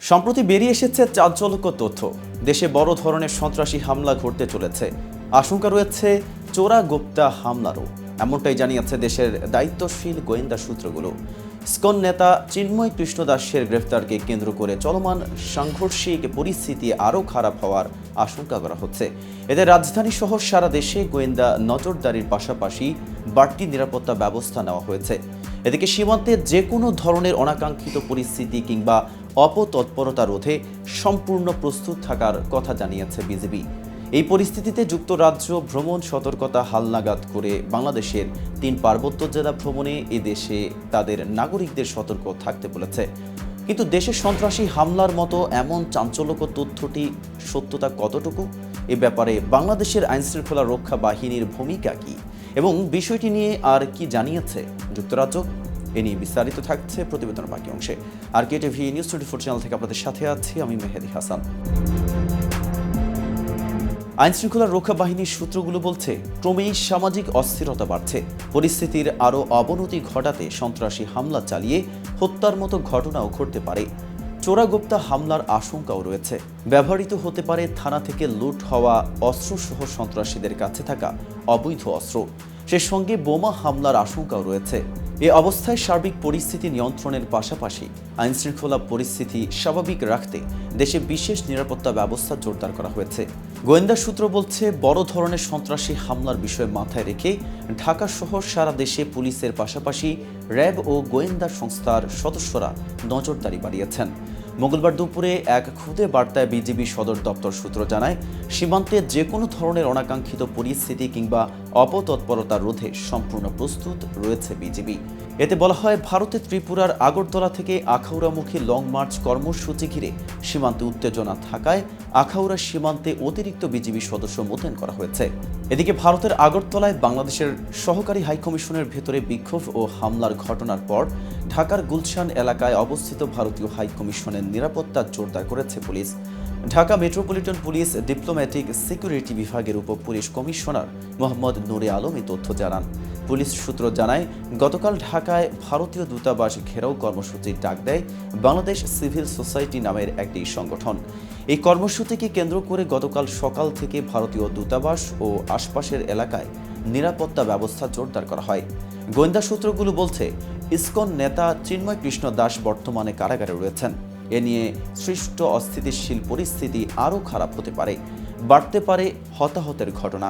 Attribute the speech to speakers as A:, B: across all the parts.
A: সম্প্রতি বেরিয়ে এসেছে চাঞ্চল্যকর তথ্য। দেশে বড় ধরনের সন্ত্রাসী হামলা ঘটতে চলেছে। আশঙ্কা রয়েছে চোরাগোপ্তা হামলারও। এমনটাই জানিয়েছে দেশের দায়িত্বশীল গোয়েন্দা সূত্রগুলো। ইসকন নেতা চিন্ময় কৃষ্ণ দাসের গ্রেফতারকে কেন্দ্র করে চলমান সাংঘর্ষিক পরিস্থিতি আরও খারাপ হওয়ার আশঙ্কা করা হচ্ছে। এতে রাজধানী সহ সারা দেশে গোয়েন্দা নজরদারির পাশাপাশি বাড়তি নিরাপত্তা ব্যবস্থা নেওয়া হয়েছে। এদিকে সীমান্তে যে কোনো ধরনের অনাকাঙ্ক্ষিত পরিস্থিতি কিংবা অপতৎপরতা রোধে সম্পূর্ণ প্রস্তুত থাকার কথা জানিয়েছে বিজিবি। এই পরিস্থিতিতে যুক্তরাজ্য ভ্রমণ সতর্কতা হালনাগাদ করে বাংলাদেশের 3 পার্বত্য জেলা ভ্রমণে এদেশে তাদের নাগরিকদের সতর্ক থাকতে বলেছে। কিন্তু দেশে সন্ত্রাসী হামলার মতো এমন চাঞ্চল্যকর তথ্যটি সত্যতা কতটুকু, এ ব্যাপারে বাংলাদেশের আইনশৃঙ্খলা রক্ষা বাহিনীর ভূমিকা কী এবং বিষয়টি নিয়ে আর কি জানিয়েছে যুক্তরাজ্য, এ নিয়ে বিস্তারিত থাকছে প্রতিবেদনের বাকি অংশে। RK TV নিউজ 24 চ্যানেল থেকে আপনাদের সাথে আছি আমি মেহেদি হাসান। আইনশৃঙ্খলা রক্ষা বাহিনীর সূত্রগুলো বলছে, ক্রমেই সামাজিক অস্থিরতা বাড়ছে। পরিস্থিতির আরও অবনতি ঘটাতে সন্ত্রাসী হামলা চালিয়ে হত্যার মতো ঘটনাও ঘটতে পারে। চোরাগোপ্তা হামলার আশঙ্কাও রয়েছে। ব্যবহৃত হতে পারে থানা থেকে লুট হওয়া অস্ত্রসহ সন্ত্রাসীদের কাছে থাকা অবৈধ অস্ত্র। সে সঙ্গে বোমা হামলার আশঙ্কাও রয়েছে। এ অবস্থায় সার্বিক পরিস্থিতি নিয়ন্ত্রণের পাশাপাশি আইনশৃঙ্খলা পরিস্থিতি স্বাভাবিক রাখতে দেশে বিশেষ নিরাপত্তা ব্যবস্থা জোরদার করা হয়েছে। গোয়েন্দা সূত্র বলছে, বড় ধরনের সন্ত্রাসী হামলার বিষয় মাথায় রেখে ঢাকা সহ সারা দেশে পুলিশের পাশাপাশি র্যাব ও গোয়েন্দা সংস্থার সদস্যরা নজরদারি বাড়িয়েছেন। মঙ্গলবার দুপুরে এক খুদে বার্তায় বিজিবি সদর দপ্তর সূত্র জানায়, সীমান্তে যে কোনো ধরনের অনাকাঙ্ক্ষিত পরিস্থিতি কিংবা অপতৎপরতা রোধে সম্পূর্ণ প্রস্তুত রয়েছে বিজিবি। এতে বলা হয়, ভারতের ত্রিপুরার আগরতলা থেকে আখাউড়ামুখী লং মার্চ কর্মসূচি ঘিরে সীমান্তে উত্তেজনা থাকায় আখাউড়া সীমান্তে অতিরিক্ত বিজিবি সদস্য মোতায়েন করা হয়েছে। এদিকে ভারতের আগরতলায় বাংলাদেশের সহকারী হাইকমিশনের ভেতরে বিক্ষোভ ও হামলার ঘটনার পর ঢাকার গুলশান এলাকায় অবস্থিত ভারতীয় হাইকমিশনের নিরাপত্তা জোরদার করেছে police. Dhaka metropolitan police diplomatic security বিভাগের উপপুলিশ কমিশনার মোহাম্মদ নূরে আলম এই তথ্য জানান। পুলিশ সূত্র জানায়, গতকাল ঢাকায় ভারতীয় দূতাবাস ঘেরাও কর্মসূচির ডাক দেয় বাংলাদেশ সিভিল সোসাইটি নামের একটি সংগঠন। এই কর্মসূচিকে কেন্দ্র করে গতকাল সকাল থেকে ভারতীয় দূতাবাস ও আশপাশের এলাকায় নিরাপত্তা ব্যবস্থা জোরদার করা হয়। গোয়েন্দা সূত্রগুলো বলছে, ইসকন নেতা চিন্ময় কৃষ্ণ দাস বর্তমানে কারাগারে রয়েছেন। এ নিয়ে সৃষ্ট অস্থিতিশীল পরিস্থিতি আরও খারাপ হতে পারে, বাড়তে পারে হতাহতের ঘটনা।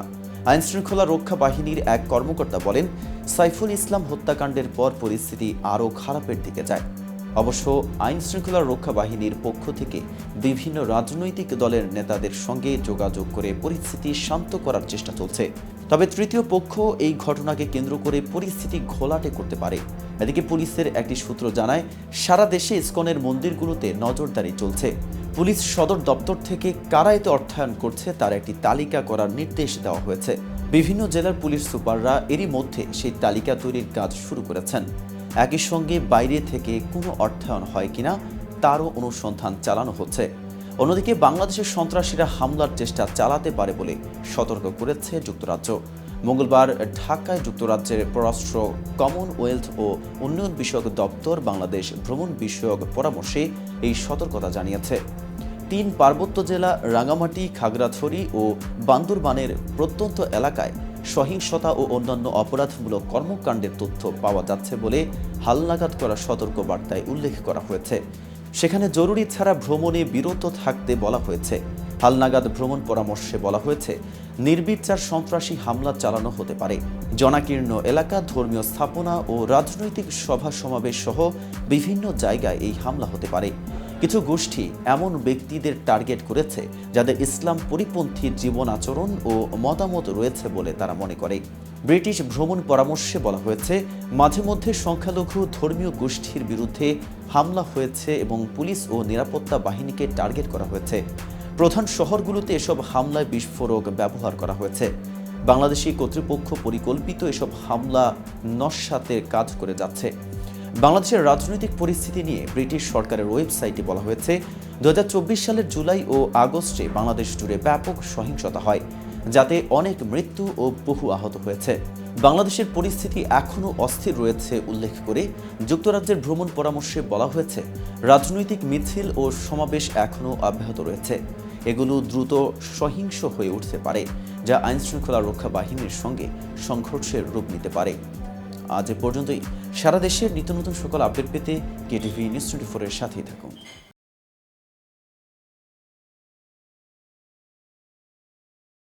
A: আইনশৃঙ্খলা রক্ষা বাহিনীর এক কর্মকর্তা বলেন, সাইফুল ইসলাম হত্যাকাণ্ডের পর পরিস্থিতি আরও খারাপের দিকে যায়। অবশ্য আইনশৃঙ্খলা রক্ষা বাহিনীর পক্ষ থেকে বিভিন্ন রাজনৈতিক দলের নেতাদের সঙ্গে যোগাযোগ করে পরিস্থিতি শান্ত করার চেষ্টা চলছে। তবে তৃতীয় পক্ষ এই ঘটনাকে কেন্দ্র করে পরিস্থিতি ঘোলাটে করতে পারে। এদিকে পুলিশের একটি সূত্র জানায়, সারা দেশে ইসকনের মন্দিরগুলোতে নজরদারি চলছে। পুলিশ সদর দপ্তর থেকে কারা এতে অর্থায়ন করছে তার একটি তালিকা করার নির্দেশ দেওয়া হয়েছে। বিভিন্ন জেলার পুলিশ সুপাররা এরই মধ্যে সেই তালিকা তৈরির কাজ শুরু করেছেন। একই সঙ্গে বাইরে থেকে কোনো অর্থায়ন হয় কিনা তারও অনুসন্ধান চালানো হচ্ছে। অন্যদিকে বাংলাদেশের সন্ত্রাসীরা হামলার চেষ্টা চালাতে পারে বলে সতর্ক করেছে যুক্তরাজ্য। মঙ্গলবার ঢাকায় যুক্তরাজ্যের পররাষ্ট্র, কমনওয়েলথ ও উন্নয়ন বিষয়ক দপ্তর বাংলাদেশ ভ্রমণ বিষয়ক পরামর্শে এই সতর্কতা জানিয়েছে। 3 পার্বত্য জেলা রাঙামাটি, খাগড়াছড়ি ও বান্দরবানের প্রত্যন্ত এলাকায় সহিংসতা ও অন্যান্য অপরাধমূলক কর্মকাণ্ডের তথ্য পাওয়া যাচ্ছে বলে হালনাগাদ করা সতর্ক বার্তায় উল্লেখ করা হয়েছে। সেখানে জরুরি ছাড়া ভ্রমণে বিরত থাকতে বলা হয়েছে। হালনাগাদ ভ্রমণ পরামর্শে বলা হয়েছে, নির্বিচার সন্ত্রাসী হামলা চালানো হতে পারে। জনাকীর্ণ এলাকা, ধর্মীয় স্থাপনা ও রাজনৈতিক সভা সমাবেশ সহ বিভিন্ন জায়গায় এই হামলা হতে পারে। কিছু গোষ্ঠী এমন ব্যক্তিদের টার্গেট করেছে যাদের ইসলাম পরিপন্থী জীবন আচরণ ও মতামত রয়েছে বলে তারা মনে করে। ব্রিটিশ ভ্রমণ পরামর্শে বলা হয়েছে, মাঝে মধ্যে সংখ্যালঘু ধর্মীয় গোষ্ঠীর বিরুদ্ধে হামলা হয়েছে এবং পুলিশ ও নিরাপত্তা বাহিনীকে টার্গেট করা হয়েছে। প্রধান শহরগুলোতে এসব হামলায় বিস্ফোরক ব্যবহার করা হয়েছে। বাংলাদেশি কর্তৃপক্ষ পরিকল্পিত এসব হামলা নস্যাতে কাজ করে যাচ্ছে। বাংলাদেশের রাজনৈতিক পরিস্থিতি নিয়ে ব্রিটিশ সরকারের ওয়েবসাইটে বলা হয়েছে, 2024 সালের জুলাই ও আগস্টে বাংলাদেশ জুড়ে ব্যাপক সহিংসতা হয়, যাতে অনেক মৃত্যু ও বহু আহত হয়েছে। বাংলাদেশের পরিস্থিতি এখনও অস্থির রয়েছে উল্লেখ করে যুক্তরাজ্যের ভ্রমণ পরামর্শে বলা হয়েছে, রাজনৈতিক মিছিল ও সমাবেশ এখনও অব্যাহত রয়েছে। এগুলো দ্রুত সহিংস হয়ে উঠতে পারে, যা আইনশৃঙ্খলা রক্ষা বাহিনীর সঙ্গে সংঘর্ষের রূপ নিতে পারে। আজ এ পর্যন্তই। সারা দেশের নিত্য নতুন সকল আপডেট পেতে কেটিভি নিউজ 24 এর সাথেই থাকুন।